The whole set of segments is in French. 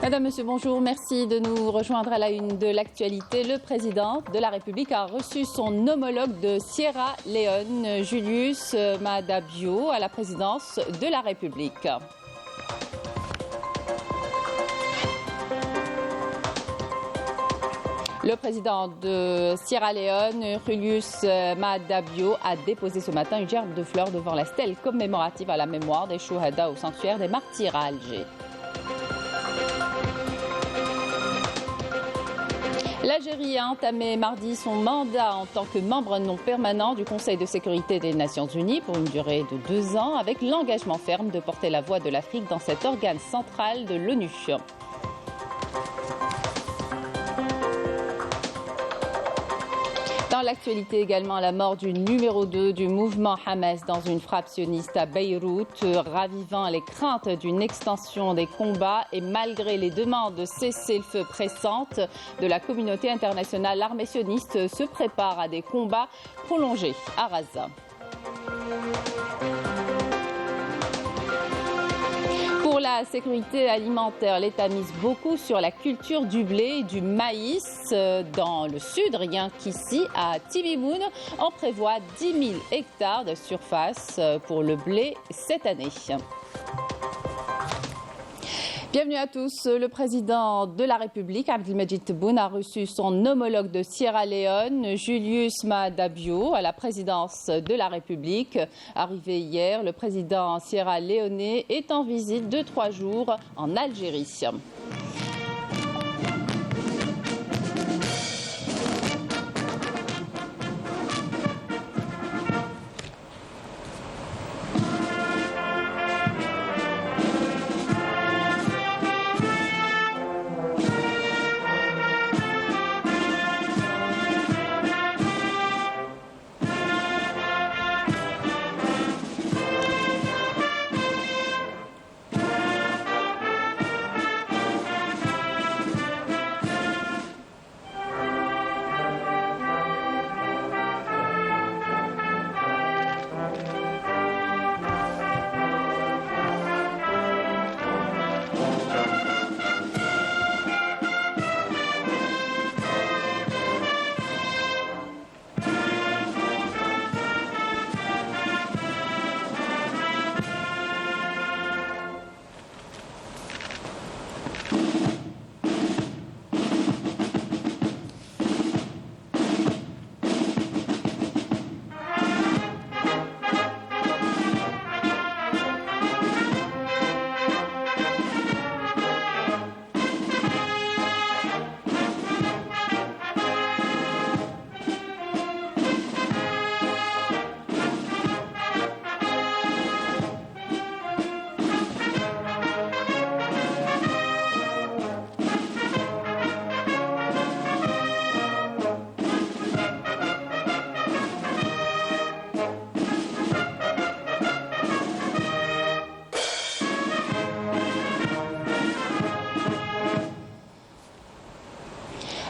Madame, Monsieur, bonjour. Merci de nous rejoindre à la une de l'actualité. Le président de la République a reçu son homologue de Sierra Leone, Julius Maada Bio, à la présidence de la République. Le président de Sierra Leone, Julius Maada Bio, a déposé ce matin une gerbe de fleurs devant la stèle commémorative à la mémoire des Chouhada au sanctuaire des martyrs à Alger. L'Algérie a entamé mardi son mandat en tant que membre non permanent du Conseil de sécurité des Nations Unies pour une durée de 2 ans, avec l'engagement ferme de porter la voix de l'Afrique dans cet organe central de l'ONU. Dans l'actualité également, la mort du numéro 2 du mouvement Hamas dans une frappe sioniste à Beyrouth, ravivant les craintes d'une extension des combats et malgré les demandes de cessez-le-feu pressantes de la communauté internationale, l'armée sioniste se prépare à des combats prolongés à Gaza. Pour la sécurité alimentaire, l'État mise beaucoup sur la culture du blé et du maïs dans le sud, rien qu'ici à Tibimoun, on prévoit 10 000 hectares de surface pour le blé cette année. Bienvenue à tous. Le président de la République, Abdelmadjid Tebboune, a reçu son homologue de Sierra Leone, Julius Maada Bio, à la présidence de la République. Arrivé hier, le président sierra-léonais est en visite de 3 jours en Algérie.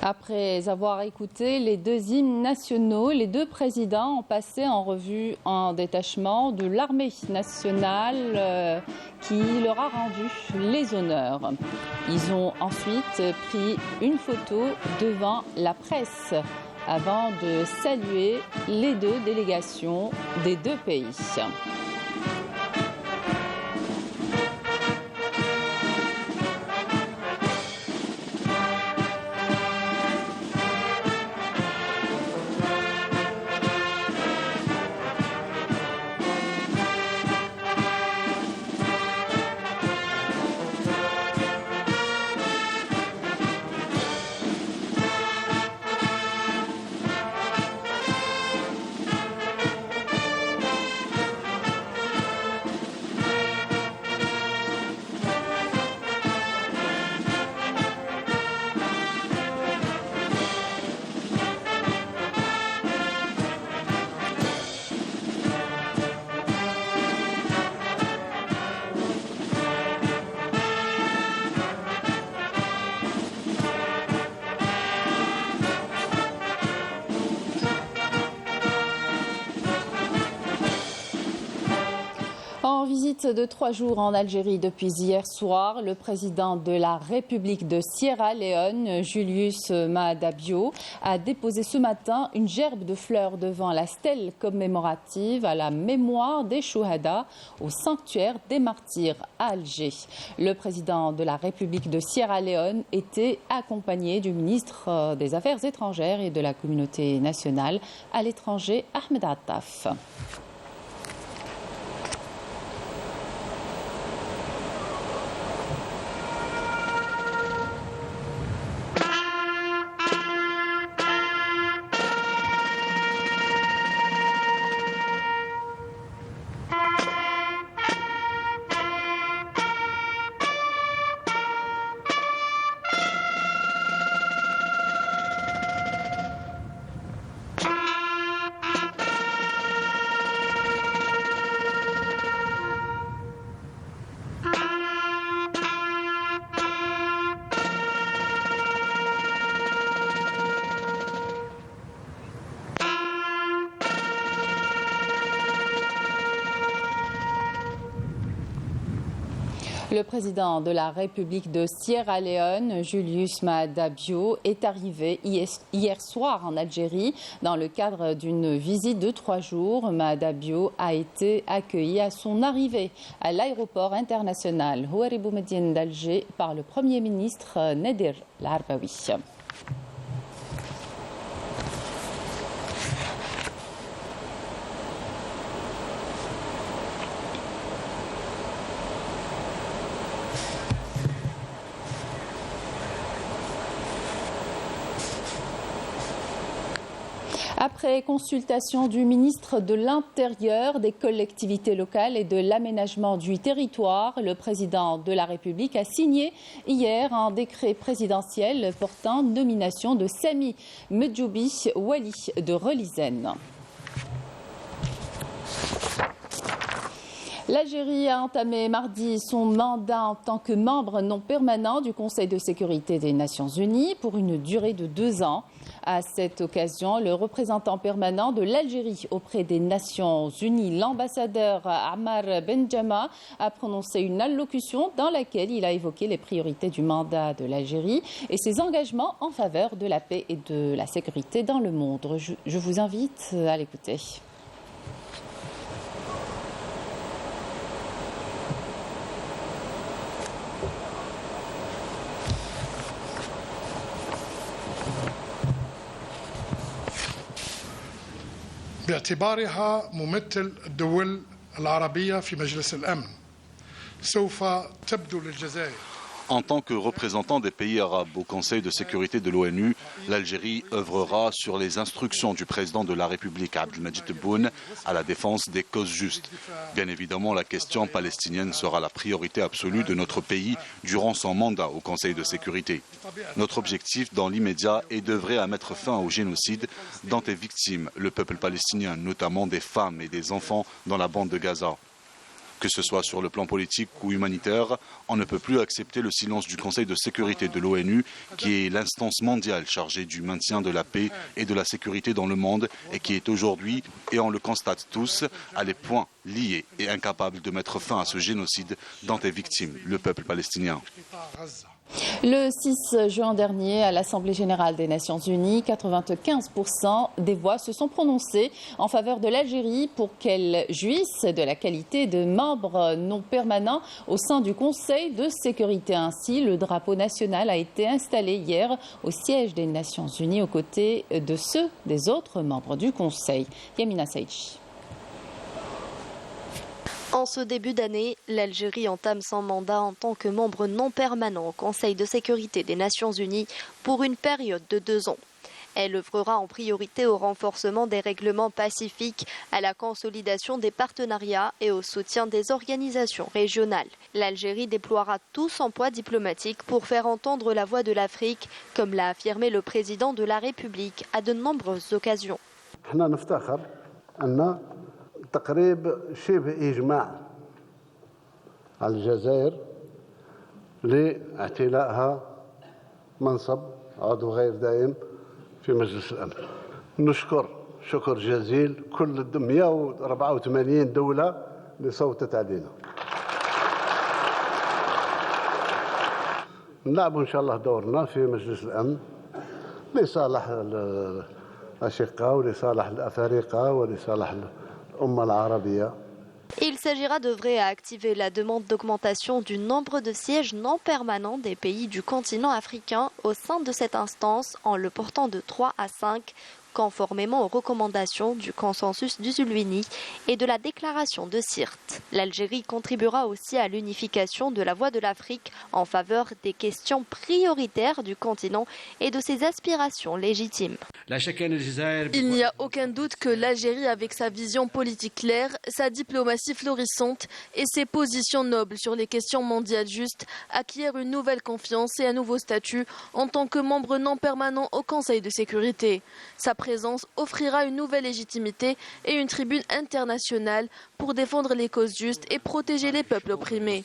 Après avoir écouté les 2 hymnes nationaux, les 2 présidents ont passé en revue un détachement de l'armée nationale qui leur a rendu les honneurs. Ils ont ensuite pris une photo devant la presse avant de saluer les 2 délégations des 2 pays. visite de 3 jours en Algérie depuis hier soir. Le président de la République de Sierra Leone, Julius Maada Bio, a déposé ce matin une gerbe de fleurs devant la stèle commémorative à la mémoire des Chouhada au sanctuaire des martyrs à Alger. Le président de la République de Sierra Leone était accompagné du ministre des Affaires étrangères et de la communauté nationale à l'étranger, Ahmed Attaf. Le président de la République de Sierra Leone, Julius Maada Bio, est arrivé hier soir en Algérie dans le cadre d'une visite de 3 jours. Maada Bio a été accueilli à son arrivée à l'aéroport international Houari Boumediene d'Alger par le Premier ministre Nader Larbaoui. Après consultation du ministre de l'Intérieur, des collectivités locales et de l'aménagement du territoire, le président de la République a signé hier un décret présidentiel portant nomination de Sami Medjoubi Wali de Relizène. L'Algérie a entamé mardi son mandat en tant que membre non permanent du Conseil de sécurité des Nations Unies pour une durée de 2 ans. À cette occasion, le représentant permanent de l'Algérie auprès des Nations Unies, l'ambassadeur Ammar Benjama, a prononcé une allocution dans laquelle il a évoqué les priorités du mandat de l'Algérie et ses engagements en faveur de la paix et de la sécurité dans le monde. Je vous invite à l'écouter. باعتبارها ممثل الدول العربية في مجلس الأمن سوف تبدو للجزائر. En tant que représentant des pays arabes au Conseil de sécurité de l'ONU, l'Algérie œuvrera sur les instructions du président de la République, Abdelmadjid Tebboune, à la défense des causes justes. Bien évidemment, la question palestinienne sera la priorité absolue de notre pays durant son mandat au Conseil de sécurité. Notre objectif dans l'immédiat est d'œuvrer à mettre fin au génocide dont est victime le peuple palestinien, notamment des femmes et des enfants dans la bande de Gaza. Que ce soit sur le plan politique ou humanitaire, on ne peut plus accepter le silence du Conseil de sécurité de l'ONU, qui est l'instance mondiale chargée du maintien de la paix et de la sécurité dans le monde et qui est aujourd'hui, et on le constate tous, à les points liés et incapable de mettre fin à ce génocide dont est victime le peuple palestinien. Le 6 juin dernier, à l'Assemblée générale des Nations Unies, 95% des voix se sont prononcées en faveur de l'Algérie pour qu'elle jouisse de la qualité de membre non permanent au sein du Conseil de sécurité. Ainsi, le drapeau national a été installé hier au siège des Nations Unies aux côtés de ceux des autres membres du Conseil. Yamina Saïdji. En ce début d'année, l'Algérie entame son mandat en tant que membre non permanent au Conseil de sécurité des Nations Unies pour une période de 2 ans. Elle œuvrera en priorité au renforcement des règlements pacifiques, à la consolidation des partenariats et au soutien des organisations régionales. L'Algérie déploiera tout son poids diplomatique pour faire entendre la voix de l'Afrique, comme l'a affirmé le président de la République à de nombreuses occasions. تقريب شبه إجماع على الجزائر لاعتلائها منصب عضو غير دائم في مجلس الأمن. نشكر شكر جزيل كل 184 دولة اللي صوتت علينا. نلعب إن شاء الله دورنا في مجلس الأمن لصالح الأشقاء ولصالح الأفارقة ولصالح الأمة العربية. Il s'agira d'œuvrer à activer la demande d'augmentation du nombre de sièges non permanents des pays du continent africain au sein de cette instance en le portant de 3 à 5, conformément aux recommandations du consensus d'Uzulwini et de la déclaration de Sirte. L'Algérie contribuera aussi à l'unification de la voix de l'Afrique en faveur des questions prioritaires du continent et de ses aspirations légitimes. Il n'y a aucun doute que l'Algérie, avec sa vision politique claire, sa diplomatie florissante et ses positions nobles sur les questions mondiales justes, acquiert une nouvelle confiance et un nouveau statut en tant que membre non permanent au Conseil de sécurité. Sa présence offrira une nouvelle légitimité et une tribune internationale pour défendre les causes justes et protéger les peuples opprimés.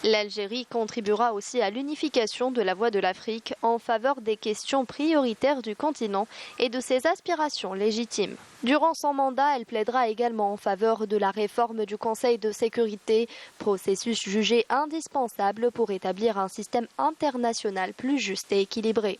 L'Algérie contribuera aussi à l'unification de la voix de l'Afrique en faveur des questions prioritaires du continent et de ses aspirations légitimes. Durant son mandat, elle plaidera également en faveur de la réforme du Conseil de sécurité, processus jugé indispensable pour établir un système international plus juste et équilibré.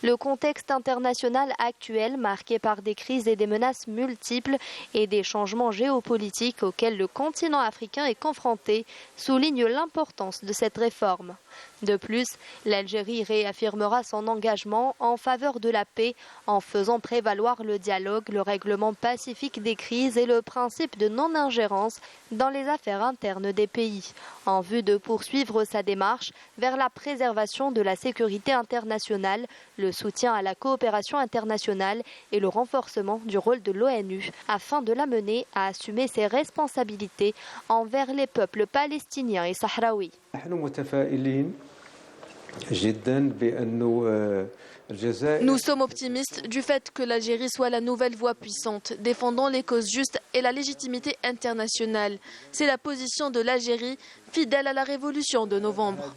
Le contexte international actuel, marqué par des crises et des menaces multiples et des changements géopolitiques auxquels le continent africain est confronté, souligne l'importance de cette réforme. De plus, l'Algérie réaffirmera son engagement en faveur de la paix en faisant prévaloir le dialogue, le règlement pacifique des crises et le principe de non-ingérence dans les affaires internes des pays, en vue de poursuivre sa démarche vers la préservation de la sécurité internationale, le soutien à la coopération internationale et le renforcement du rôle de l'ONU afin de l'amener à assumer ses responsabilités envers les peuples palestiniens et sahraouis. Nous sommes optimistes du fait que l'Algérie soit la nouvelle voix puissante, défendant les causes justes et la légitimité internationale. C'est la position de l'Algérie, fidèle à la révolution de novembre.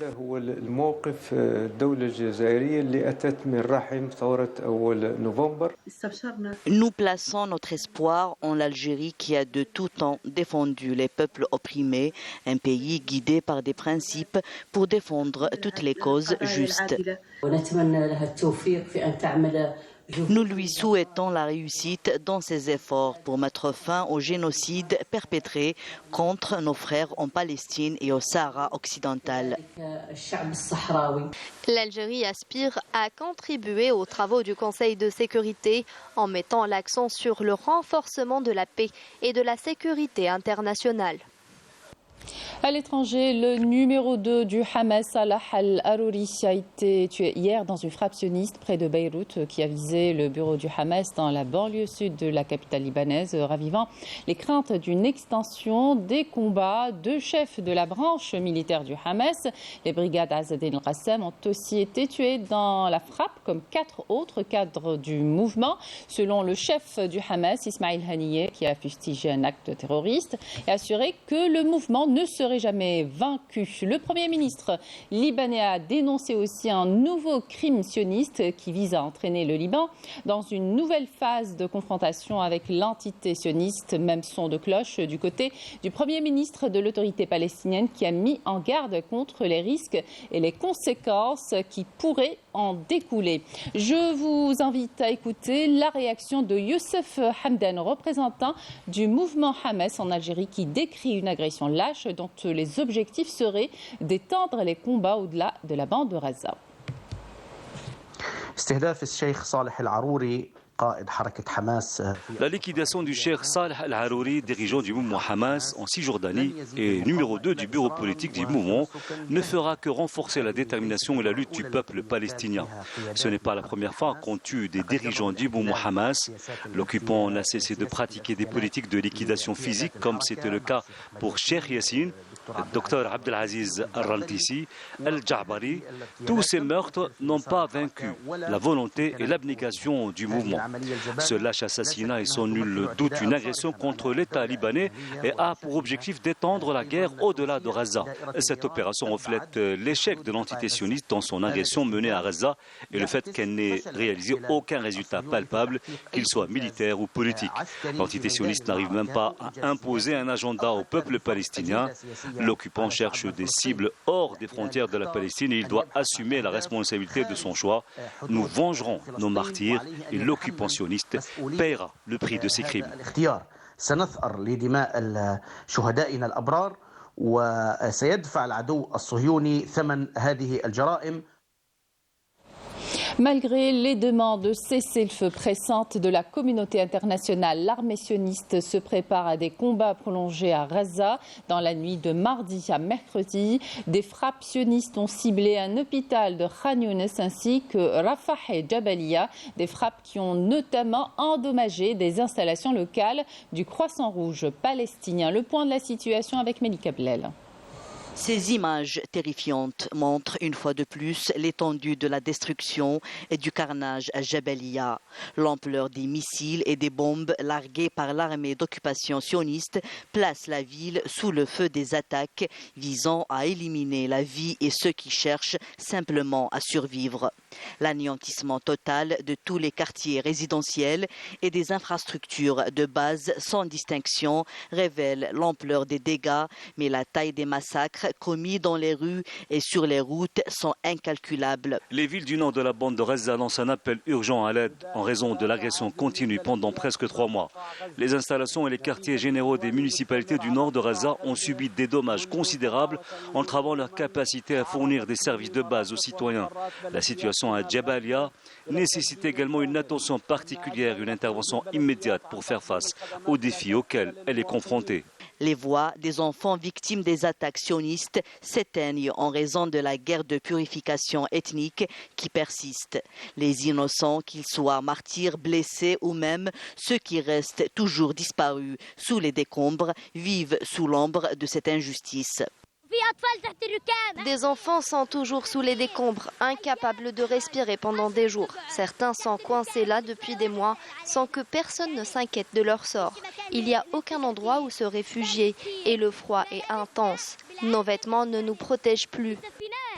Nous plaçons notre espoir en l'Algérie qui a de tout temps défendu les peuples opprimés, un pays guidé par des principes pour défendre toutes les causes justes. Nous lui souhaitons la réussite dans ses efforts pour mettre fin au génocide perpétré contre nos frères en Palestine et au Sahara occidental. L'Algérie aspire à contribuer aux travaux du Conseil de sécurité en mettant l'accent sur le renforcement de la paix et de la sécurité internationale. À l'étranger, le numéro 2 du Hamas, Salah al-Harouri, a été tué hier dans une frappe sioniste près de Beyrouth qui a visé le bureau du Hamas dans la banlieue sud de la capitale libanaise, ravivant les craintes d'une extension des combats. 2 chefs de la branche militaire du Hamas, les brigades Azzedine al-Qassam, ont aussi été tués dans la frappe, comme 4 autres cadres du mouvement. Selon le chef du Hamas, Ismail Haniyeh, qui a fustigé un acte terroriste et assuré que le mouvement ne serait jamais vaincu. Le Premier ministre libanais a dénoncé aussi un nouveau crime sioniste qui vise à entraîner le Liban dans une nouvelle phase de confrontation avec l'entité sioniste. Même son de cloche du côté du Premier ministre de l'autorité palestinienne qui a mis en garde contre les risques et les conséquences qui pourraient en découler. Je vous invite à écouter la réaction de Youssef Hamdan, représentant du mouvement Hamas en Algérie, qui décrit une agression lâche dont les objectifs seraient d'étendre les combats au-delà de la bande de Gaza. La liquidation du cheikh Saleh al-Harouri, dirigeant du mouvement Hamas en Cisjordanie et numéro 2 du bureau politique du mouvement, ne fera que renforcer la détermination et la lutte du peuple palestinien. Ce n'est pas la première fois qu'on tue des dirigeants du mouvement Hamas. L'occupant n'a cessé de pratiquer des politiques de liquidation physique, comme c'était le cas pour Cheikh Yassine, Dr Abdelaziz al-Rantisi, al-Ja'bari. Tous ces meurtres n'ont pas vaincu la volonté et l'abnégation du mouvement. Ce lâche assassinat est sans nul doute une agression contre l'État libanais et a pour objectif d'étendre la guerre au-delà de Gaza. Cette opération reflète l'échec de l'entité sioniste dans son agression menée à Gaza et le fait qu'elle n'ait réalisé aucun résultat palpable, qu'il soit militaire ou politique. L'entité sioniste n'arrive même pas à imposer un agenda au peuple palestinien. L'occupant cherche des cibles hors des frontières de la Palestine et il doit assumer la responsabilité de son choix. Nous vengerons nos martyrs et l'occupant sioniste paiera le prix de ses crimes. سنثأر لدماء شهدائنا الأبرار وسيدفع العدو الصهيوني ثمن هذه الجرائم. Malgré les demandes de cessez-le-feu pressantes de la communauté internationale, l'armée sioniste se prépare à des combats prolongés à Gaza. Dans la nuit de mardi à mercredi, des frappes sionistes ont ciblé un hôpital de Khan Younes ainsi que Rafah et Jabalia, des frappes qui ont notamment endommagé des installations locales du Croissant Rouge palestinien. Le point de la situation avec Melika Blel. Ces images terrifiantes montrent une fois de plus l'étendue de la destruction et du carnage à Jabalia. L'ampleur des missiles et des bombes larguées par l'armée d'occupation sioniste place la ville sous le feu des attaques visant à éliminer la vie et ceux qui cherchent simplement à survivre. L'anéantissement total de tous les quartiers résidentiels et des infrastructures de base sans distinction révèle l'ampleur des dégâts, mais la taille des massacres commis dans les rues et sur les routes sont incalculables. Les villes du nord de la bande de Gaza lancent un appel urgent à l'aide en raison de l'agression continue pendant presque 3 mois. Les installations et les quartiers généraux des municipalités du nord de Gaza ont subi des dommages considérables, entravant leur capacité à fournir des services de base aux citoyens. La situation à Jabalia nécessite également une attention particulière, une intervention immédiate pour faire face aux défis auxquels elle est confrontée. Les voix des enfants victimes des attaques sionistes s'éteignent en raison de la guerre de purification ethnique qui persiste. Les innocents, qu'ils soient martyrs, blessés ou même ceux qui restent toujours disparus sous les décombres, vivent sous l'ombre de cette injustice. Des enfants sont toujours sous les décombres, incapables de respirer pendant des jours. Certains sont coincés là depuis des mois sans que personne ne s'inquiète de leur sort. Il n'y a aucun endroit où se réfugier et le froid est intense. Nos vêtements ne nous protègent plus.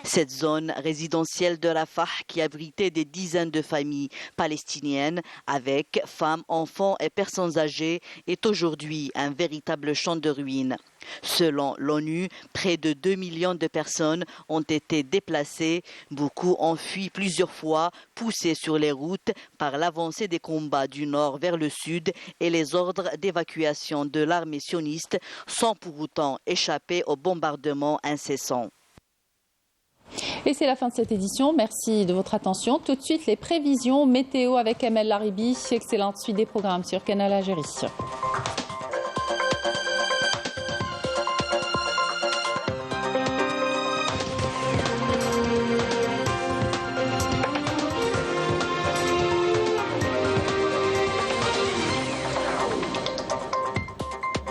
Cette zone résidentielle de Rafah qui abritait des dizaines de familles palestiniennes avec femmes, enfants et personnes âgées est aujourd'hui un véritable champ de ruines. Selon l'ONU, près de 2 millions de personnes ont été déplacées. Beaucoup ont fui plusieurs fois, poussés sur les routes par l'avancée des combats du nord vers le sud et les ordres d'évacuation de l'armée sioniste sans pour autant échapper aux bombardements incessants. Et c'est la fin de cette édition. Merci de votre attention. Tout de suite, les prévisions météo avec Amel Laribi. Excellente suite des programmes sur Canal Algérie.